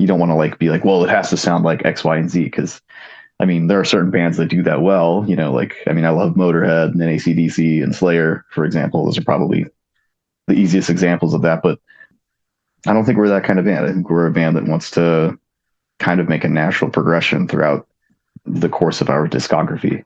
you don't want to like be like, well, it has to sound like X, Y, and Z, because I mean, there are certain bands that do that well. Like I mean, I love Motorhead and AC/DC and Slayer, for example. Those are probably the easiest examples of that. But I don't think we're that kind of band. I think we're a band that wants to kind of make a natural progression throughout the course of our discography.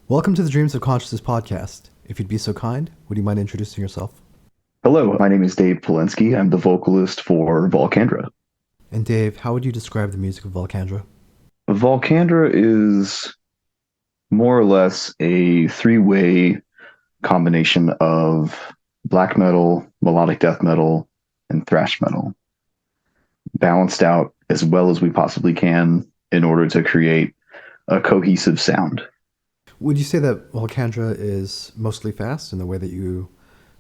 Welcome to the Dreams of Consciousness podcast. If you'd be so kind, would you mind introducing yourself? Hello, my name is Dave Palenske. I'm the vocalist for Volcandra. And Dave, how would you describe the music of Volcandra? Volcandra is more or less a three-way combination of black metal, melodic death metal, and thrash metal, balanced out as well as we possibly can in order to create a cohesive sound. Would you say that Volcandra is mostly fast in the way that you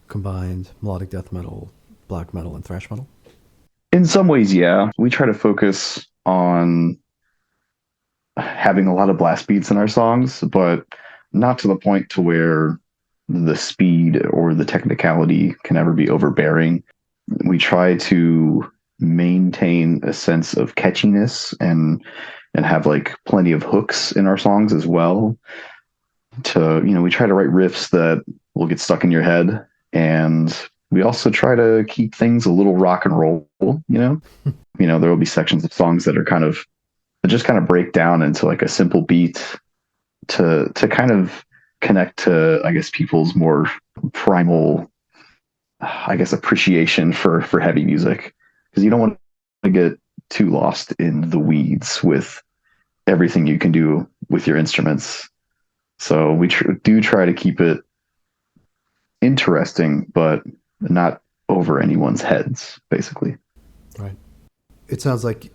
combined melodic death metal, black metal, and thrash metal? In some ways, yeah. We try to focus on having a lot of blast beats in our songs, but not to the point to where the speed or the technicality can ever be overbearing. We try to maintain a sense of catchiness and have like plenty of hooks in our songs as well. We try to write riffs that will get stuck in your head, and we also try to keep things a little rock and roll, there will be sections of songs that are just kind of break down into like a simple beat to kind of connect to, I guess, people's more primal, I guess, appreciation for heavy music, because you don't want to get too lost in the weeds with everything you can do with your instruments. So we do try to keep it interesting, but not over anyone's heads, basically. Right. It sounds like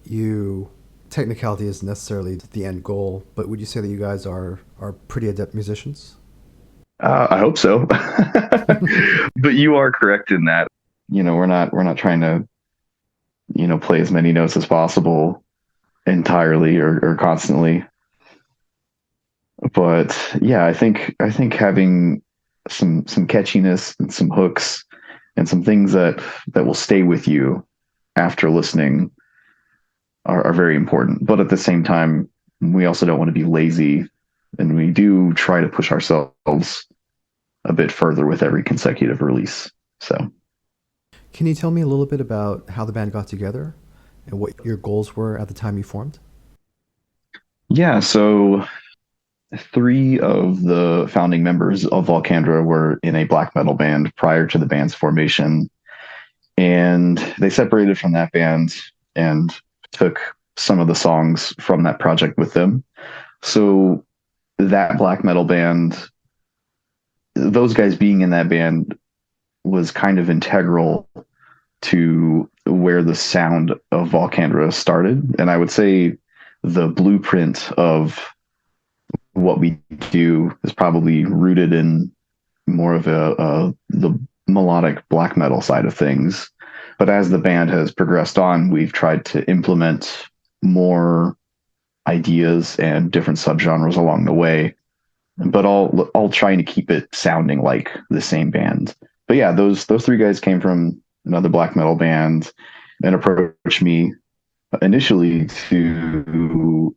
technicality isn't necessarily the end goal, but would you say that you guys are pretty adept musicians? I hope so. But you are correct in that, we're not trying to, play as many notes as possible entirely or constantly. But yeah, I think having some catchiness and some hooks and some things that will stay with you after listening are very important. But at the same time, we also don't want to be lazy, and we do try to push ourselves a bit further with every consecutive release. So, Can you tell me a little bit about how the band got together and what your goals were at the time you formed? yeah, so three of the founding members of Volcandra were in a black metal band prior to the band's formation, and they separated from that band and took some of the songs from that project with them. So that black metal band, those guys being in that band was kind of integral to where the sound of Volcandra started. And I would say the blueprint of what we do is probably rooted in more of the melodic black metal side of things. But as the band has progressed on, we've tried to implement more ideas and different subgenres along the way, but all trying to keep it sounding like the same band. But yeah, those three guys came from another black metal band and approached me initially to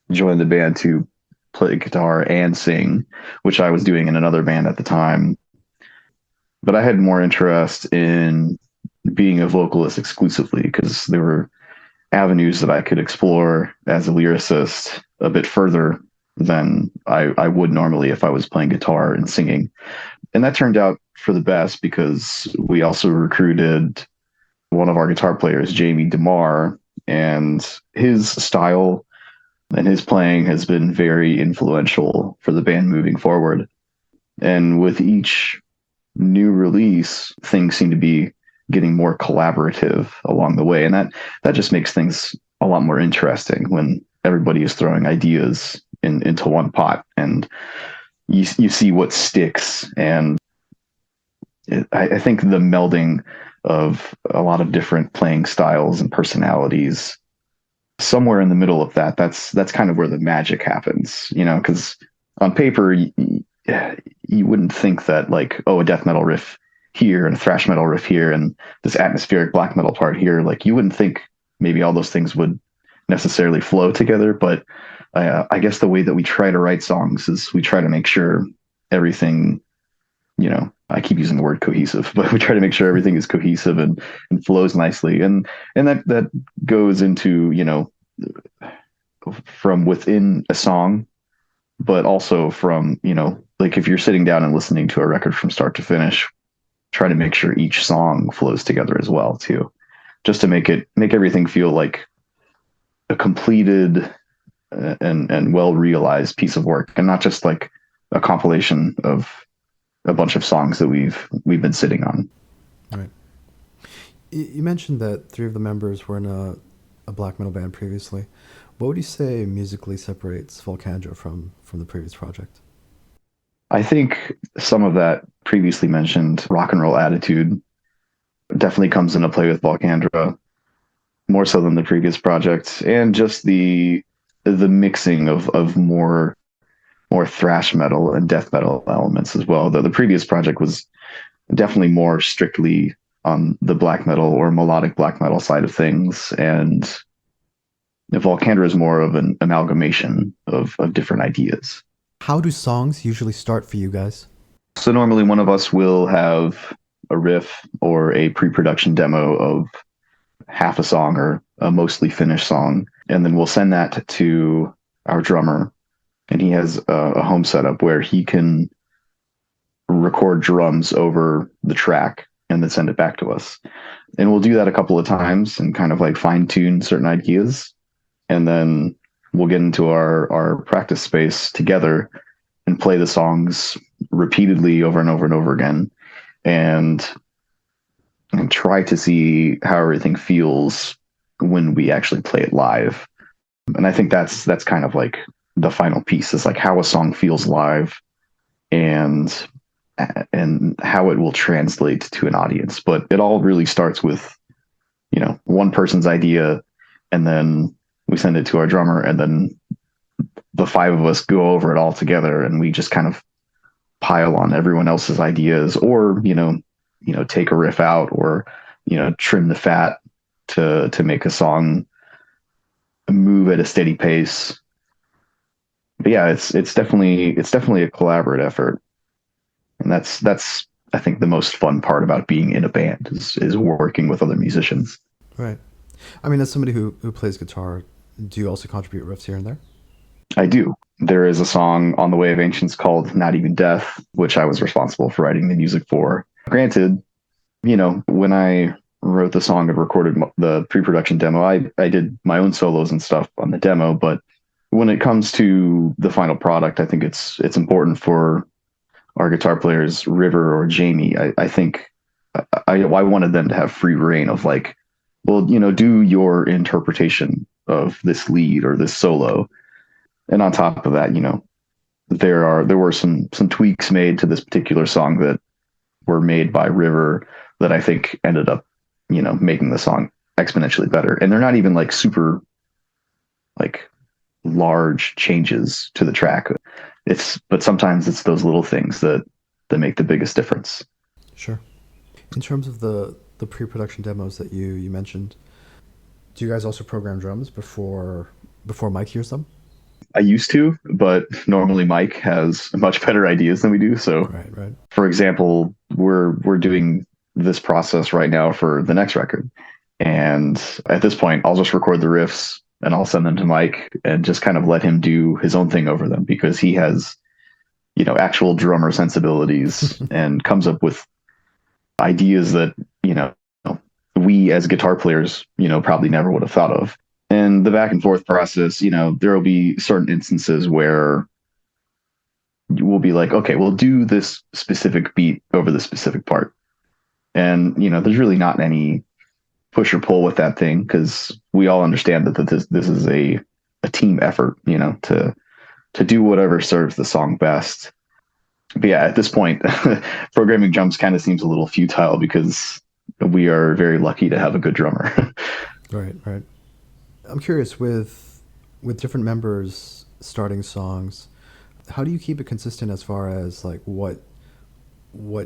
join the band to play guitar and sing, which I was doing in another band at the time. But I had more interest in being a vocalist exclusively because there were avenues that I could explore as a lyricist a bit further than I would normally if I was playing guitar and singing. And that turned out for the best because we also recruited one of our guitar players, Jamie DeMar, and his style and his playing has been very influential for the band moving forward. And with each new release, things seem to be getting more collaborative along the way. And that just makes things a lot more interesting when everybody is throwing ideas into one pot and you see what sticks. And I think the melding of a lot of different playing styles and personalities, somewhere in the middle of that's kind of where the magic happens, because on paper, you wouldn't think that like, oh, a death metal riff here and a thrash metal riff here and this atmospheric black metal part here, like you wouldn't think maybe all those things would necessarily flow together. But I guess the way that we try to write songs is we try to make sure everything, I keep using the word cohesive, but we try to make sure everything is cohesive and flows nicely. And that goes into, from within a song, but also from, like if you're sitting down and listening to a record from start to finish, try to make sure each song flows together as well too, just to make everything feel like a completed and well realized piece of work, and not just like a compilation of a bunch of songs that we've been sitting on. Right. You mentioned that three of the members were in a black metal band previously. What would you say musically separates Volcandra from the previous project? I think some of that previously mentioned rock and roll attitude definitely comes into play with Volcandra more so than the previous project, and just the mixing of more thrash metal and death metal elements as well. Though the previous project was definitely more strictly on the black metal or melodic black metal side of things, and Volcandra is more of an amalgamation of different ideas. How do songs usually start for you guys? So normally one of us will have a riff or a pre-production demo of half a song or a mostly finished song, and then we'll send that to our drummer, and he has a home setup where he can record drums over the track and then send it back to us. And we'll do that a couple of times and kind of like fine tune certain ideas, and then we'll get into our practice space together and play the songs repeatedly over and over and over again, and and try to see how everything feels when we actually play it live. And I think that's kind of like the final piece, is like how a song feels live, and and how it will translate to an audience. But it all really starts with, one person's idea, and then we send it to our drummer, and then the five of us go over it all together, and we just kind of pile on everyone else's ideas, or take a riff out, or trim the fat to make a song move at a steady pace. But yeah, it's definitely a collaborative effort, and that's I think the most fun part about being in a band is working with other musicians. Right. I mean, as somebody who plays guitar, do you also contribute riffs here and there? I do. There is a song on the Way of Ancients called Not Even Death, which I was responsible for writing the music for. Granted, when I wrote the song and recorded the pre-production demo, I did my own solos and stuff on the demo. But when it comes to the final product, I think it's important for our guitar players, River or Jamie. I think I wanted them to have free reign of like, well, do your interpretation of this lead or this solo. And on top of that, there were some tweaks made to this particular song that were made by River that I think ended up, making the song exponentially better. And they're not even like super like large changes to the track. But sometimes it's those little things that make the biggest difference. Sure. In terms of the pre-production demos that you mentioned, do you guys also program drums before Mike hears them? I used to, but normally Mike has much better ideas than we do. So, Right, right. for example, we're doing this process right now for the next record, and at this point, I'll just record the riffs and I'll send them to Mike and just kind of let him do his own thing over them, because he has, actual drummer sensibilities and comes up with ideas that, we as guitar players, probably never would have thought of. And the back and forth process, there will be certain instances where we'll be like, okay, we'll do this specific beat over the specific part. And, there's really not any push or pull with that thing, because we all understand that this is a team effort, to do whatever serves the song best. But yeah, at this point, programming drums kind of seems a little futile, because we are very lucky to have a good drummer. Right, right. I'm curious, with different members starting songs, how do you keep it consistent as far as like what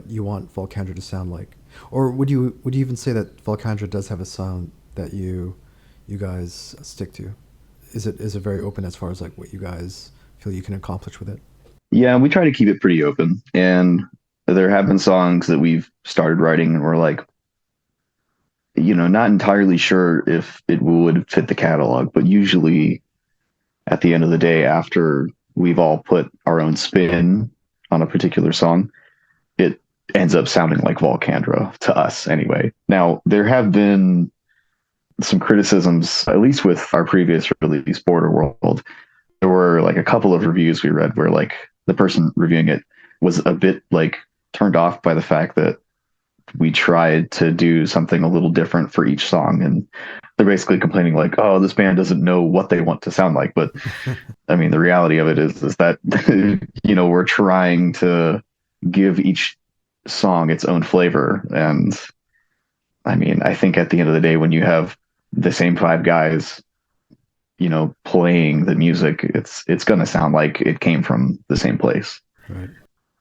you want Volcandra to sound like? Or would you even say that Volcandra does have a sound that you guys stick to? Is it very open as far as like what you guys feel you can accomplish with it? Yeah, we try to keep it pretty open. And there have been songs that we've started writing and we're like, not entirely sure if it would fit the catalog, but usually at the end of the day, after we've all put our own spin on a particular song, it ends up sounding like Volcandra to us anyway. Now, there have been some criticisms, at least with our previous release, Border World. There were like a couple of reviews we read where like the person reviewing it was a bit like turned off by the fact that we tried to do something a little different for each song, and they're basically complaining like, oh, this band doesn't know what they want to sound like. But I mean, the reality of it is that we're trying to give each song its own flavor. And I mean, I think at the end of the day, when you have the same five guys playing the music, it's going to sound like it came from the same place. Right.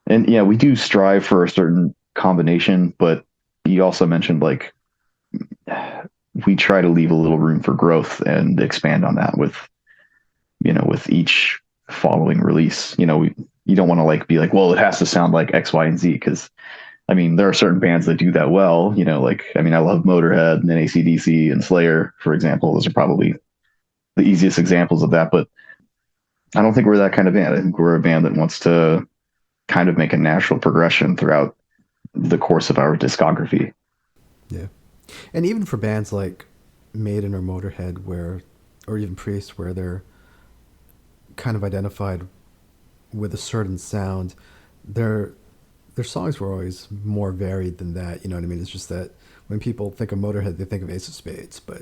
And yeah, we do strive for a certain combination, but you also mentioned like we try to leave a little room for growth and expand on that with each following release. You don't want to like be like, well, it has to sound like X, Y, and Z, because I mean, there are certain bands that do that well. Like, I mean, I love Motorhead and AC/DC and Slayer, for example. Those are probably the easiest examples of that. But I don't think we're that kind of band. I think we're a band that wants to kind of make a natural progression throughout the course of our discography. Yeah. And even for bands like Maiden or Motorhead, or even Priest, where they're kind of identified with a certain sound, their songs were always more varied than that. You know what I mean? It's just that when people think of Motorhead, they think of Ace of Spades, but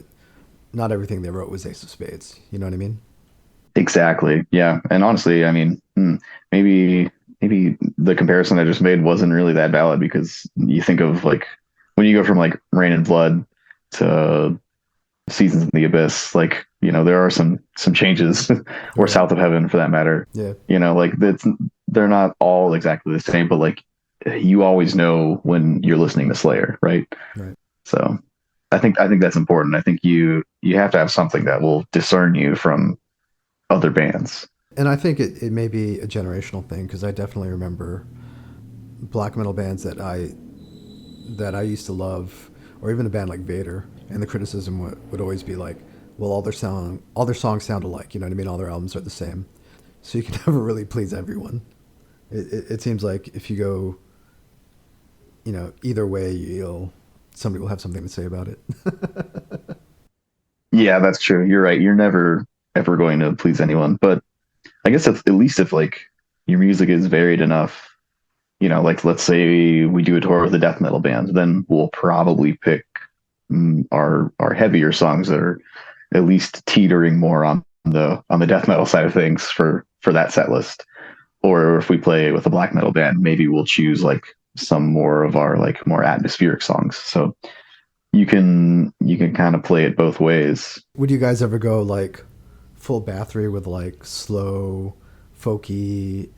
not everything they wrote was Ace of Spades. You know what I mean? Exactly. Yeah. And honestly, I mean, maybe the comparison I just made wasn't really that valid, because you think of like when you go from like Rain and Blood to Seasons in the Abyss, like, there are some changes or South of Heaven for that matter. Yeah. Like they're not all exactly the same, but like you always know when you're listening to Slayer, right? Right. So I think that's important. I think you have to have something that will discern you from other bands. And I think it may be a generational thing, because I definitely remember black metal bands that I used to love, or even a band like Vader, and the criticism would always be like, well, all their songs sound alike. You know what I mean? All their albums are the same, so you can never really please everyone. It seems like if you go, either way, somebody will have something to say about it. Yeah, that's true. You're right. You're never ever going to please anyone, but I guess at least if like your music is varied enough, like let's say we do a tour with a death metal band, then we'll probably pick our heavier songs that are at least teetering more on the death metal side of things for that set list. Or if we play with a black metal band, maybe we'll choose like some more of our like more atmospheric songs. So you can kind of play it both ways. Would you guys ever go like full Bathory with like slow, folky,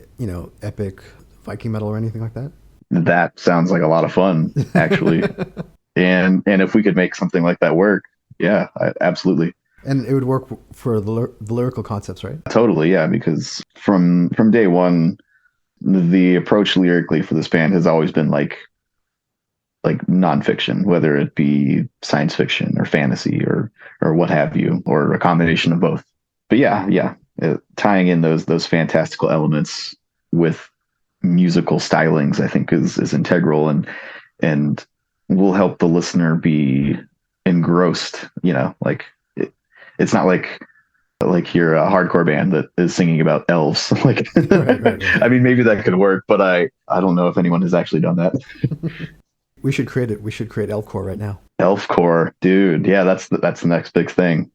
epic Viking metal or anything like that? That sounds like a lot of fun, actually. and if we could make something like that work, yeah, absolutely. And it would work for the lyrical concepts, right? Totally, yeah, because from day one, the approach lyrically for this band has always been like nonfiction, whether it be science fiction or fantasy or what have you, or a combination of both. But yeah, tying in those fantastical elements with musical stylings, I think is integral and will help the listener be engrossed. Like it's not like you're a hardcore band that is singing about elves. Like, right. I mean, maybe that could work, but I don't know if anyone has actually done that. We should create it. We should create elfcore right now. Elfcore, dude. Yeah, that's the next big thing.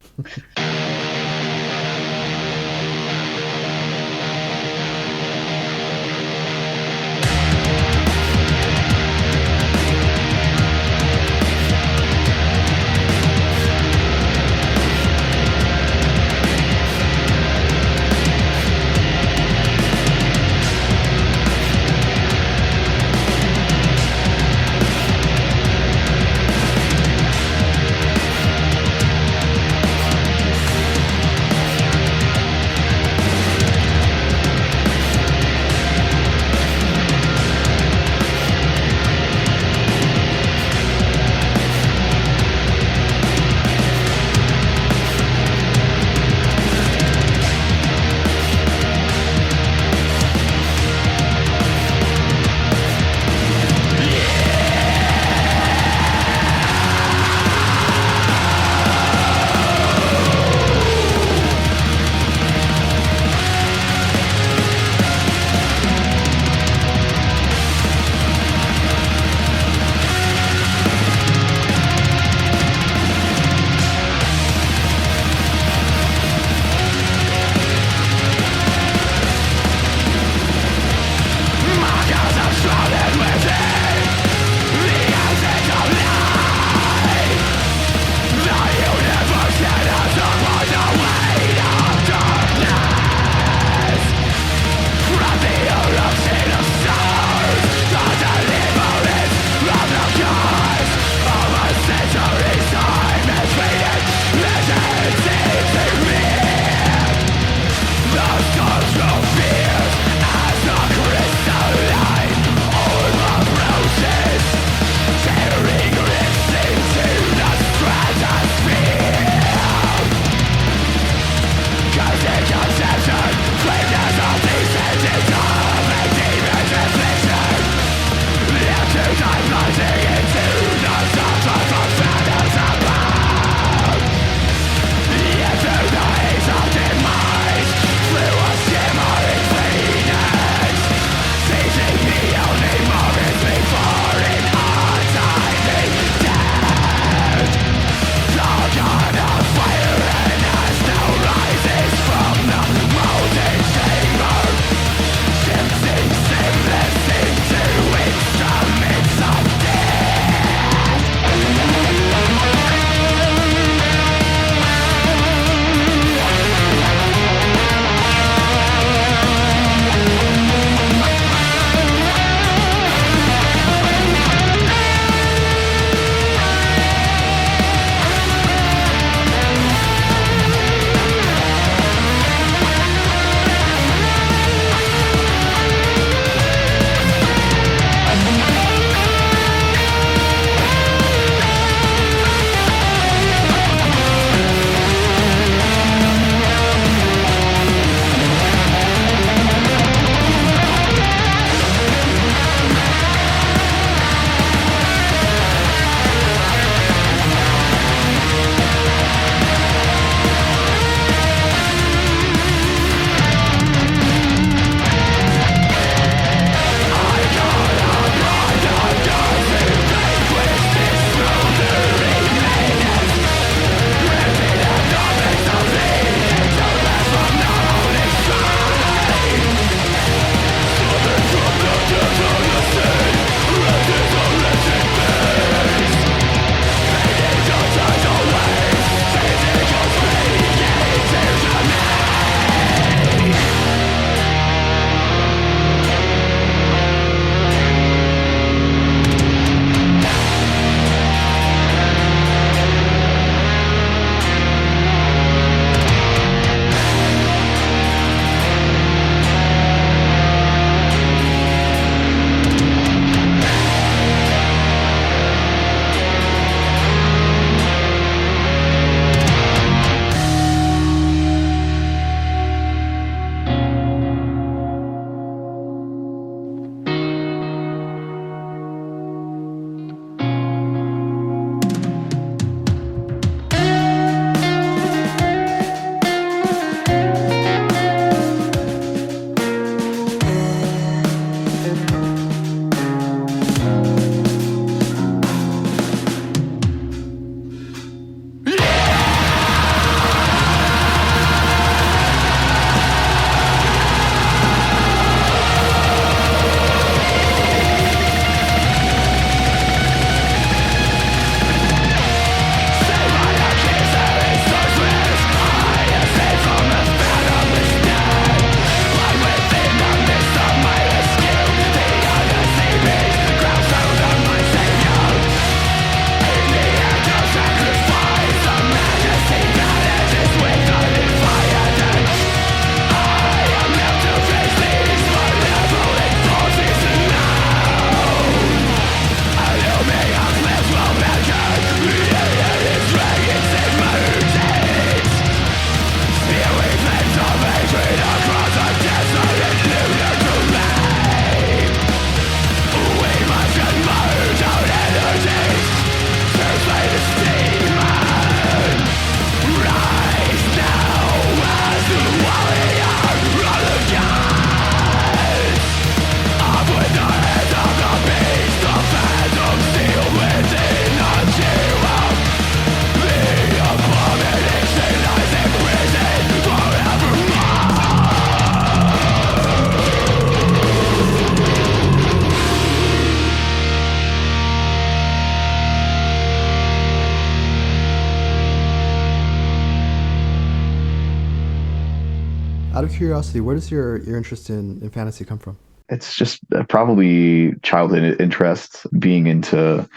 Out of curiosity, where does your interest in fantasy come from? It's just probably childhood interests, being into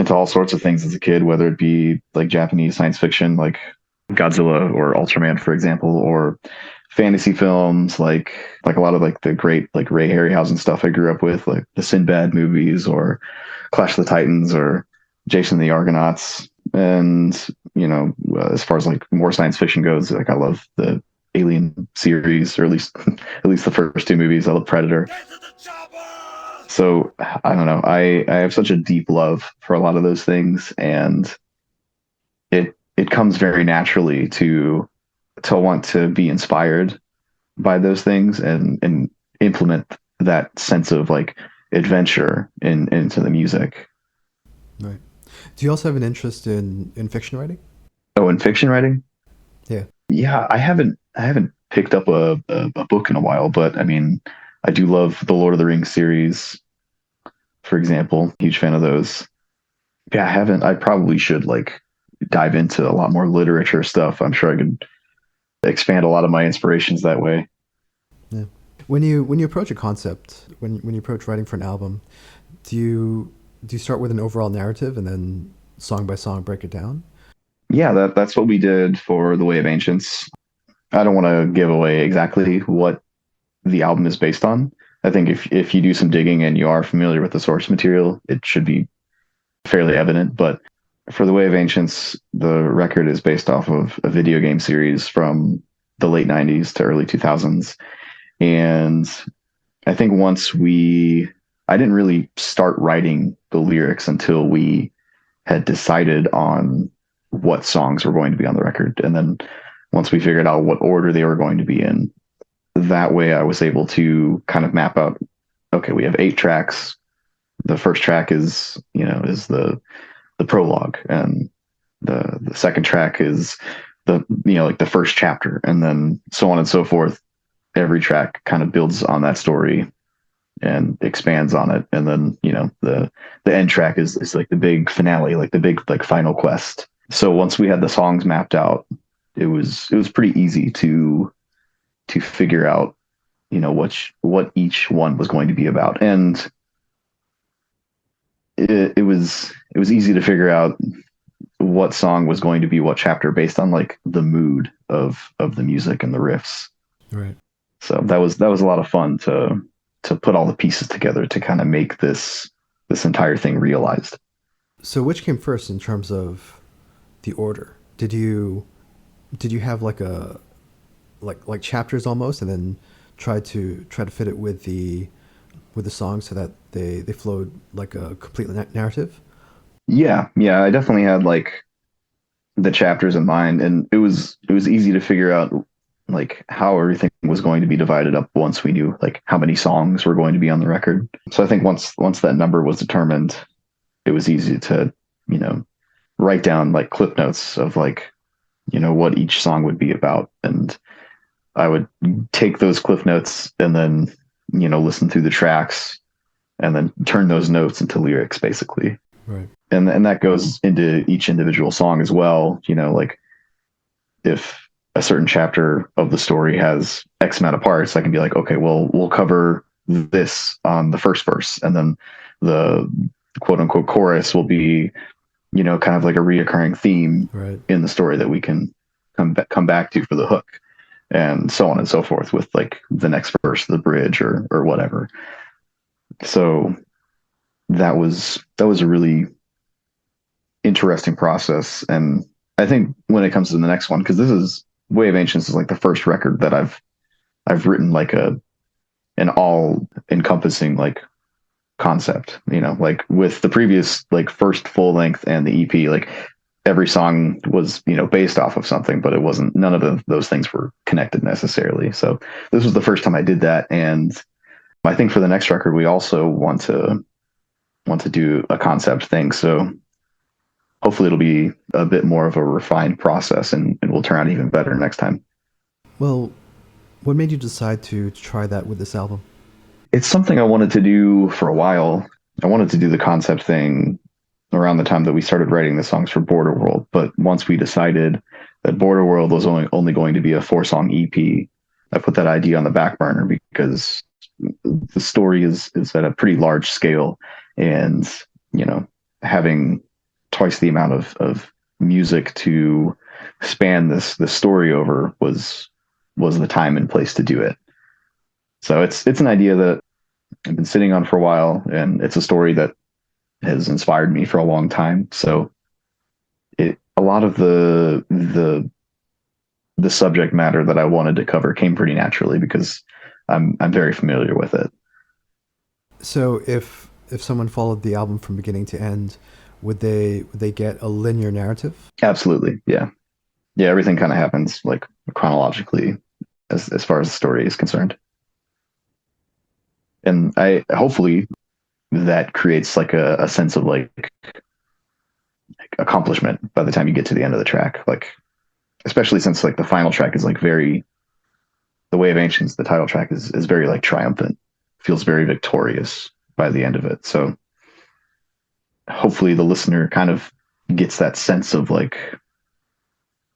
all sorts of things as a kid, whether it be like Japanese science fiction, like Godzilla or Ultraman, for example, or fantasy films, like a lot of like the great like Ray Harryhausen stuff I grew up with, like the Sinbad movies or Clash of the Titans or Jason and the Argonauts. And as far as like more science fiction goes, like I love the Alien series, or at least at least the first two movies. I love Predator. So I don't know. I have such a deep love for a lot of those things, and it comes very naturally to want to be inspired by those things and implement that sense of like adventure into the music. Right. Do you also have an interest in fiction writing? Oh, and fiction writing? Yeah. Yeah, I haven't picked up a book in a while, but I mean, I do love the Lord of the Rings series, for example. Huge fan of those. Yeah, I haven't. I probably should like dive into a lot more literature stuff. I'm sure I could expand a lot of my inspirations that way. Yeah. When you approach a concept, when you approach writing for an album, do you start with an overall narrative and then song by song break it down? Yeah, that's what we did for The Way of Ancients. I don't want to give away exactly what the album is based on. I think if you do some digging and you are familiar with the source material, it should be fairly evident. But for The Way of Ancients, the record is based off of a video game series from the late 90s to early 2000s. And I think I didn't really start writing the lyrics until we had decided on what songs were going to be on the record. And then once we figured out what order they were going to be in, that way I was able to kind of map out, okay, we have 8 tracks. The first track is the prologue, and the second track is like the first chapter, and then so on and so forth. Every track kind of builds on that story and expands on it, and then the end track is like the big finale, like the big like final quest. So once we had the songs mapped out, it was pretty easy to figure out what each one was going to be about. And it was easy to figure out what song was going to be what chapter based on like the mood of the music and the riffs. Right. So that was a lot of fun to put all the pieces together to kind of make this entire thing realized. So which came first in terms of the order? Did you have like a like chapters almost, and then try to fit it with the song so that they flowed like a complete narrative? Yeah, I definitely had like the chapters in mind, and it was easy to figure out like how everything was going to be divided up once we knew like how many songs were going to be on the record. So I think once that number was determined, it was easy to write down like clip notes of like what each song would be about. And I would take those cliff notes and then listen through the tracks and then turn those notes into lyrics, basically. Right. And that goes into each individual song as well. Like if a certain chapter of the story has X amount of parts, I can be like, okay, well, we'll cover this on the first verse, and then the quote unquote chorus will be kind of like a reoccurring theme Right. in the story that we can come back to for the hook, and so on and so forth with like the next verse, the bridge, or whatever. So that was a really interesting process. And I think when it comes to the next one, because this is Way of Ancients is like the first record that I've written like an all encompassing like concept, like with the previous like first full length and the EP, like every song was based off of something, but it wasn't, none of those things were connected necessarily. So this was the first time I did that. And I think for the next record we also want to do a concept thing. So hopefully it'll be a bit more of a refined process, and will turn out even better next time. Well, what made you decide to try that with this album? It's something I wanted to do for a while. I wanted to do the concept thing around the time that we started writing the songs for Border World. But once we decided that Border World was only going to be a 4-song EP, I put that idea on the back burner because the story is at a pretty large scale, and you know, having twice the amount of music to span this story over was the time and place to do it. So it's an idea that I've been sitting on for a while, and it's a story that has inspired me for a long time. So a lot of the subject matter that I wanted to cover came pretty naturally because I'm very familiar with it. So if someone followed the album from beginning to end, would they get a linear narrative? Absolutely, yeah, yeah. Everything kind of happens like chronologically as far as the story is concerned, and I hopefully that creates like a sense of like accomplishment by the time you get to the end of the track. Like especially since like the final track is like very the Way of Ancients, the title track is very like triumphant, feels very victorious by the end of it. So hopefully the listener kind of gets that sense of like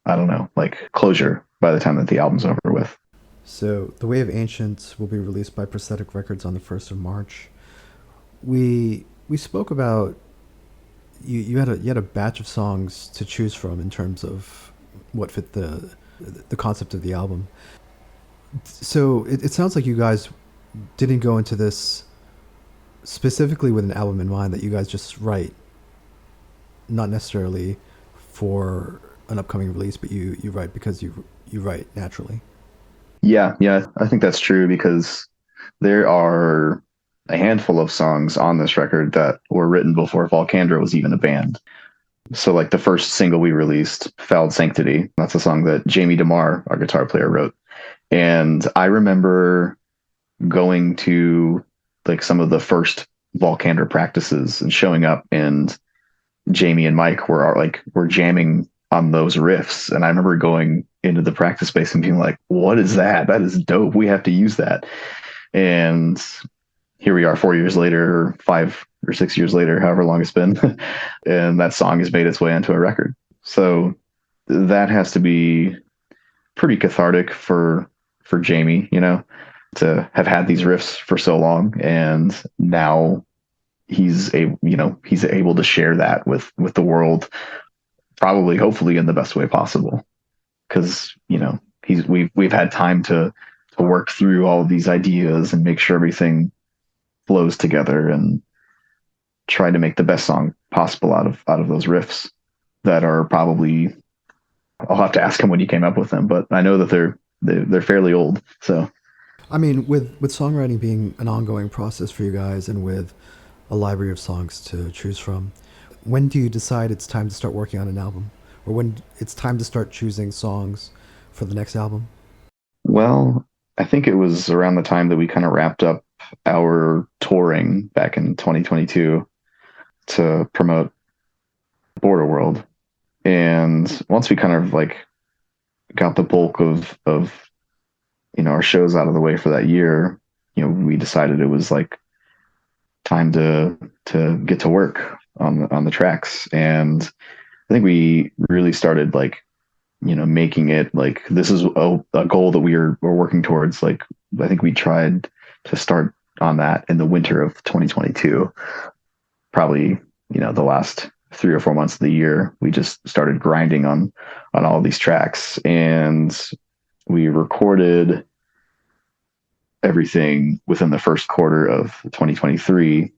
I don't know, like closure by the time that the album's over with. So The Way of Ancients will be released by Prosthetic Records on the 1st of March. We spoke about you had a batch of songs to choose from in terms of what fit the concept of the album. So it sounds like you guys didn't go into this specifically with an album in mind, that you guys just write, not necessarily for an upcoming release, but you write because you write naturally. Yeah, yeah, I think that's true because there are a handful of songs on this record that were written before Volcandra was even a band. So like the first single we released, Fouled Sanctity, that's a song that Jamie DeMar, our guitar player, wrote. And I remember going to like some of the first Volcandra practices and showing up, and Jamie and Mike were jamming on those riffs. And I remember going into the practice space and being like, what is that? That is dope. We have to use that. And here we are 4 years later, or 5 or 6 years later, however long it's been. And that song has made its way onto a record. So that has to be pretty cathartic for Jamie, to have had these riffs for so long, and now he's able to share that with the world, probably hopefully in the best way possible, because we've had time to work through all of these ideas and make sure everything flows together and try to make the best song possible out of those riffs that are probably, I'll have to ask him when he came up with them, but I know that they're fairly old. So I mean, with songwriting being an ongoing process for you guys, and with a library of songs to choose from, when do you decide it's time to start working on an album, or when it's time to start choosing songs for the next album? well, I think it was around the time that we kind of wrapped up our touring back in 2022 to promote Border World. And once we kind of like got the bulk of our shows out of the way for that year, we decided it was like time to get to work on the tracks. And I think we really started like making it like this is a goal that we're working towards. Like I think we tried to start on that in the winter of 2022. Probably the last 3 or 4 months of the year, we just started grinding on all these tracks, and we recorded everything within the first quarter of 2023,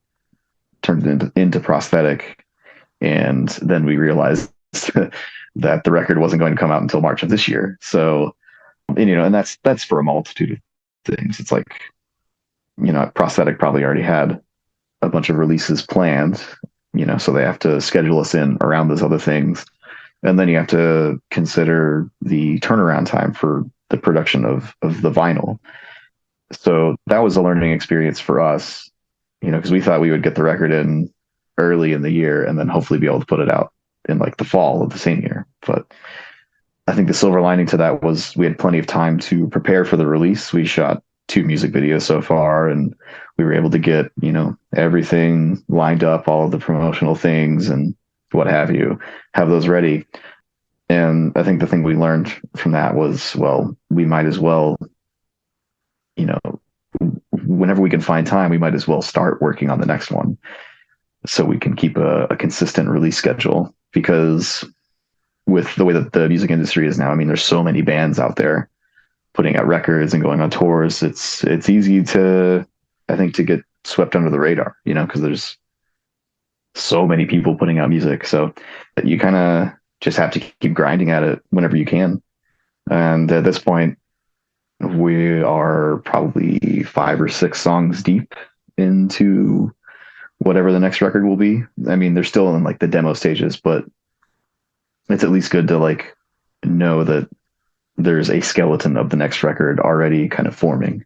turned it into Prosthetic, and then we realized that the record wasn't going to come out until March of this year. So, and that's for a multitude of things. It's like, Prosthetic probably already had a bunch of releases planned, so they have to schedule us in around those other things. And then you have to consider the turnaround time for the production of the vinyl. So that was a learning experience for us, because we thought we would get the record in early in the year and then hopefully be able to put it out in like the fall of the same year. But I think the silver lining to that was we had plenty of time to prepare for the release. We shot 2 music videos so far, and we were able to get, everything lined up, all of the promotional things and what have you, have those ready. And I think the thing we learned from that was, well, we might as well you know, whenever we can find time, we might as well start working on the next one so we can keep a consistent release schedule. Because with the way that the music industry is now, I mean, there's so many bands out there putting out records and going on tours. It's easy to, I think, to get swept under the radar, because there's so many people putting out music. So that you kind of just have to keep grinding at it whenever you can. And at this point, we are probably 5 or 6 songs deep into whatever the next record will be. I mean, they're still in like the demo stages, but it's at least good to like know that there's a skeleton of the next record already kind of forming.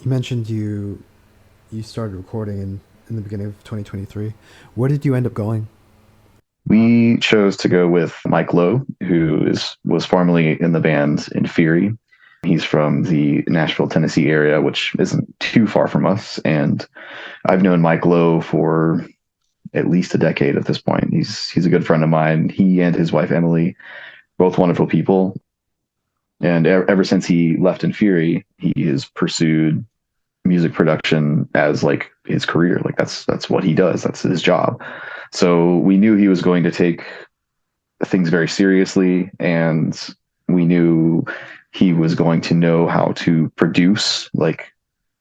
You mentioned you started recording in the beginning of 2023. Where did you end up going? We chose to go with Mike Lowe, who was formerly in the band Inferi. He's from the Nashville, Tennessee area, which isn't too far from us. And I've known Mike Lowe for at least a decade at this point. He's a good friend of mine. He and his wife Emily, both wonderful people. And ever since he left In Fury, he has pursued music production as like his career. Like that's what he does. That's his job. So we knew he was going to take things very seriously, and we knew he was going to know how to produce like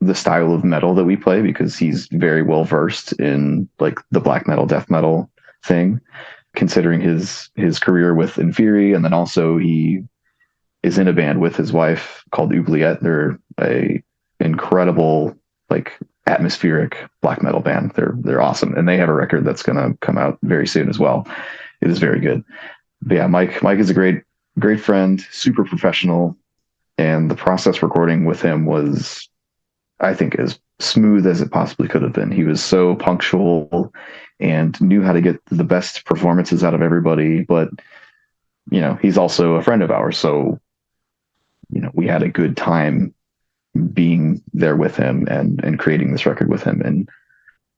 the style of metal that we play, because he's very well versed in like the black metal, death metal thing, considering his career with In Fury. And then also he is in a band with his wife called Oubliette. They're a incredible, like, atmospheric black metal band. They're awesome, and they have a record that's going to come out very soon as well. It is very good. But yeah, Mike is a great friend, super professional, and the process recording with him was, I think, as smooth as it possibly could have been. He was so punctual and knew how to get the best performances out of everybody. But he's also a friend of ours, so we had a good time being there with him and creating this record with him. And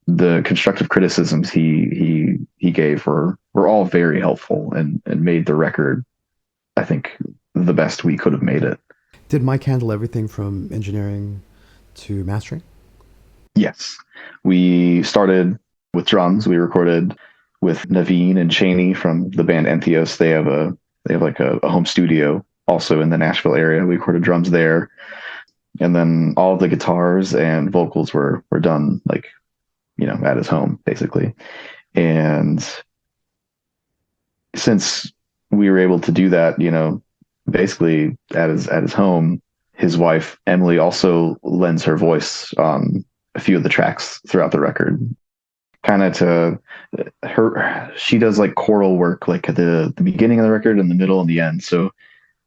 the constructive criticisms he gave were all very helpful and made the record, I think, the best we could have made it. Did Mike handle everything from engineering to mastering? Yes. We started with drums. We recorded with Naveen and Cheney from the band Entheos. They have like a home studio also in the Nashville area. We recorded drums there. And then all of the guitars and vocals were done like, at his home, basically. And since we were able to do that, basically at his home, his wife, Emily, also lends her voice on a few of the tracks throughout the record. Kind of to she does like choral work, like at the beginning of the record and the middle and the end. So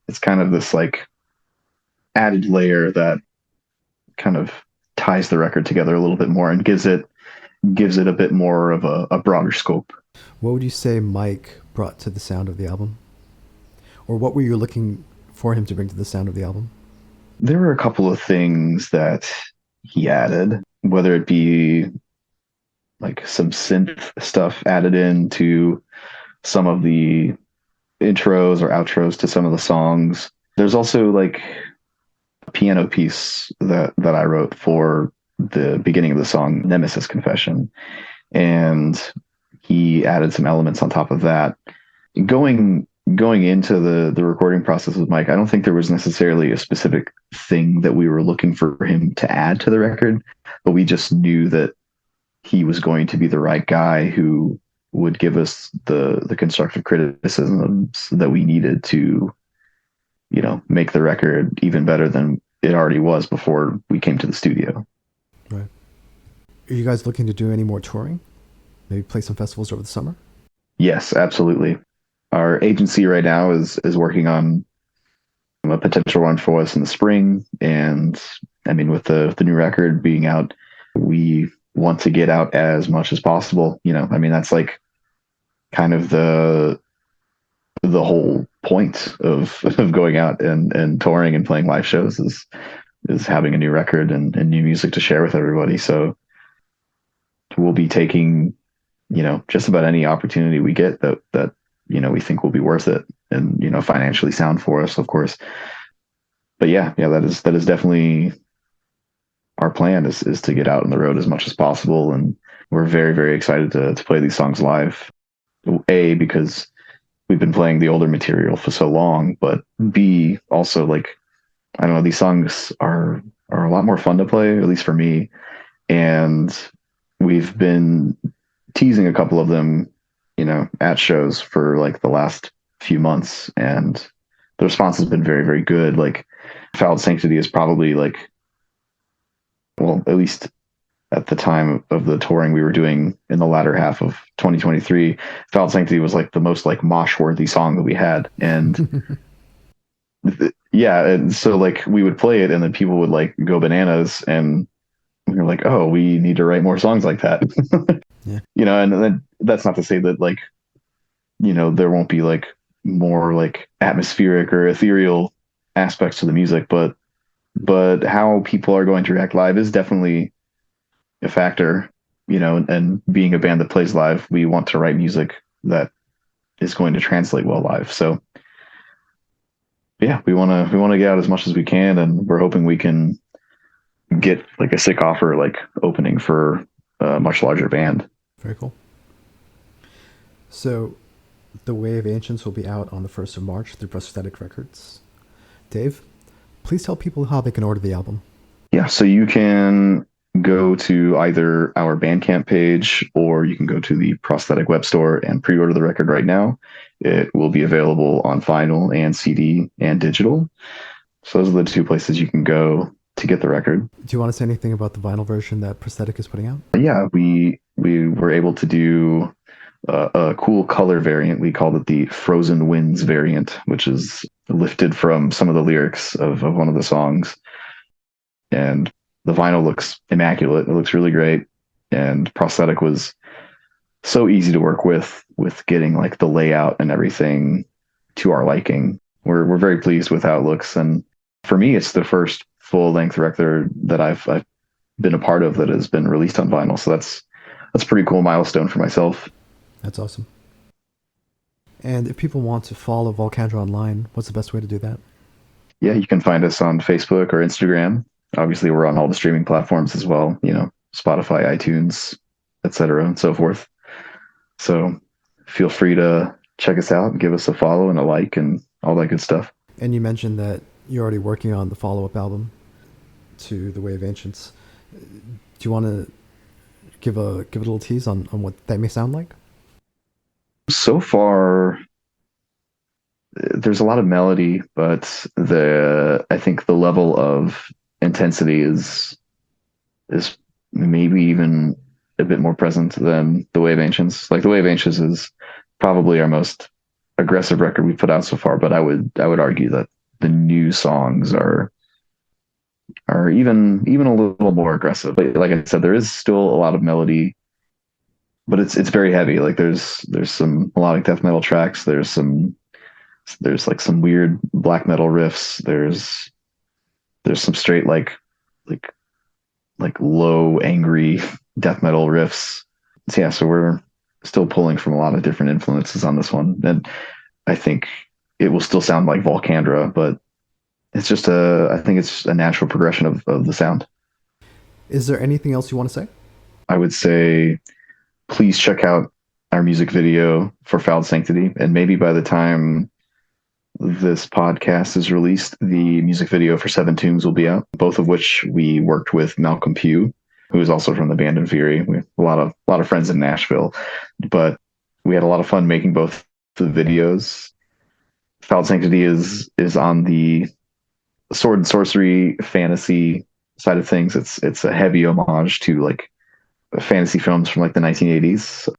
it's kind of this like added layer that kind of ties the record together a little bit more and gives it a bit more of a broader scope. What would you say Mike brought to the sound of the album? Or what were you looking for him to bring to the sound of the album? There were a couple of things that he added, whether it be like some synth stuff added into some of the intros or outros to some of the songs. There's also like a piano piece that I wrote for the beginning of the song Nemesis Confession, and he added some elements on top of that. Going into the recording process with Mike, I don't think there was necessarily a specific thing that we were looking for him to add to the record, but we just knew that he was going to be the right guy who would give us the constructive criticisms that we needed to, make the record even better than it already was before we came to the studio. Right. Are you guys looking to do any more touring? Maybe play some festivals over the summer? Yes, absolutely. Our agency right now is working on a potential run for us in the spring. And I mean, with the new record being out, we want to get out as much as possible. I mean, that's like kind of the whole point of going out and touring and playing live shows is having a new record and new music to share with everybody. So we'll be taking, just about any opportunity we get that we think will be worth it and, financially sound for us, of course. But yeah, that is definitely our plan is to get out on the road as much as possible. And we're very, very excited to play these songs live. A, because we've been playing the older material for so long, but B, also like, I don't know, these songs are a lot more fun to play, at least for me. And we've been teasing a couple of them, at shows for like the last few months, and the response has been very, very good. Like Fouled Sanctity is probably like, well, at least at the time of the touring we were doing in the latter half of 2023, Fouled Sanctity was like the most like mosh worthy song that we had. And yeah. And so like we would play it and then people would like go bananas, and we were like, oh, we need to write more songs like that. Yeah. And then that's not to say that like, there won't be like more like atmospheric or ethereal aspects to the music, but how people are going to react live is definitely a factor. And being a band that plays live, we want to write music that is going to translate well live. So yeah, we want to get out as much as we can, and we're hoping we can get like a sick offer, like opening for a much larger band. Very cool. So, The Way of Ancients will be out on the 1st of March through Prosthetic Records. Dave, please tell people how they can order the album. Yeah, so you can go to either our Bandcamp page, or you can go to the Prosthetic web store and pre-order the record right now. It will be available on vinyl and CD and digital. So those are the two places you can go to get the record. Do you want to say anything about the vinyl version that Prosthetic is putting out? Yeah, we were able to do a cool color variant. We called it the Frozen Winds variant, which is lifted from some of the lyrics of one of the songs. And the vinyl looks immaculate. It looks really great. And Prosthetic was so easy to work with getting like the layout and everything to our liking. We're very pleased with how it looks. And for me, it's the first full length record that I've been a part of that has been released on vinyl. So that's a pretty cool milestone for myself. That's awesome. And if people want to follow Volcandra online, what's the best way to do that? Yeah, you can find us on Facebook or Instagram. Obviously, we're on all the streaming platforms as well, Spotify, iTunes, etc., and so forth. So feel free to check us out and give us a follow and a like and all that good stuff. And you mentioned that you're already working on the follow-up album to The Way of Ancients. Do you want to give a little tease on what that may sound like? So far, there's a lot of melody, but I think the level of intensity is maybe even a bit more present than The Way of Ancients. Like The Way of Ancients is probably our most aggressive record we've put out so far, but I would argue that the new songs are even a little more aggressive. Like I said, there is still a lot of melody, but it's very heavy. Like there's some melodic death metal tracks. There's like some weird black metal riffs. There's some straight like low angry death metal riffs. So yeah, so we're still pulling from a lot of different influences on this one, and I think it will still sound like Volcandra, but it's just I think it's a natural progression of the sound. Is there anything else you want to say? I would say please check out our music video for Fouled Sanctity, and maybe by the time this podcast is released, the music video for Seven Tombs will be out, both of which we worked with Malcolm Pugh, who is also from the band In Fury. We have a lot of friends in Nashville, but we had a lot of fun making both the videos. Fouled Sanctity is on the sword and sorcery fantasy side of things. It's a heavy homage to like fantasy films from like the 1980s.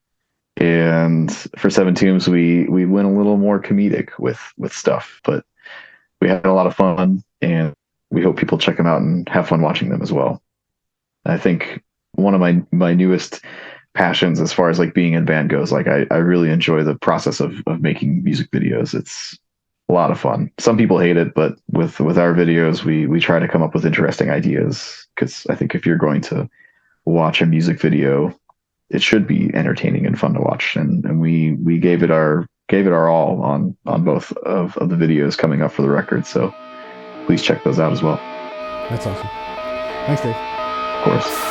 And for Seven Tombs, we went a little more comedic with stuff, but we had a lot of fun, and we hope people check them out and have fun watching them as well. I think one of my newest passions as far as like being in band goes, like I really enjoy the process of making music videos. It's a lot of fun. Some people hate it, but with our videos, we try to come up with interesting ideas, because I think if you're going to watch a music video, it should be entertaining and fun to watch. And we gave it our all on both of the videos coming up for the record. So please check those out as well. That's awesome. Thanks, Dave. Of course.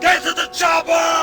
Get to the chopper!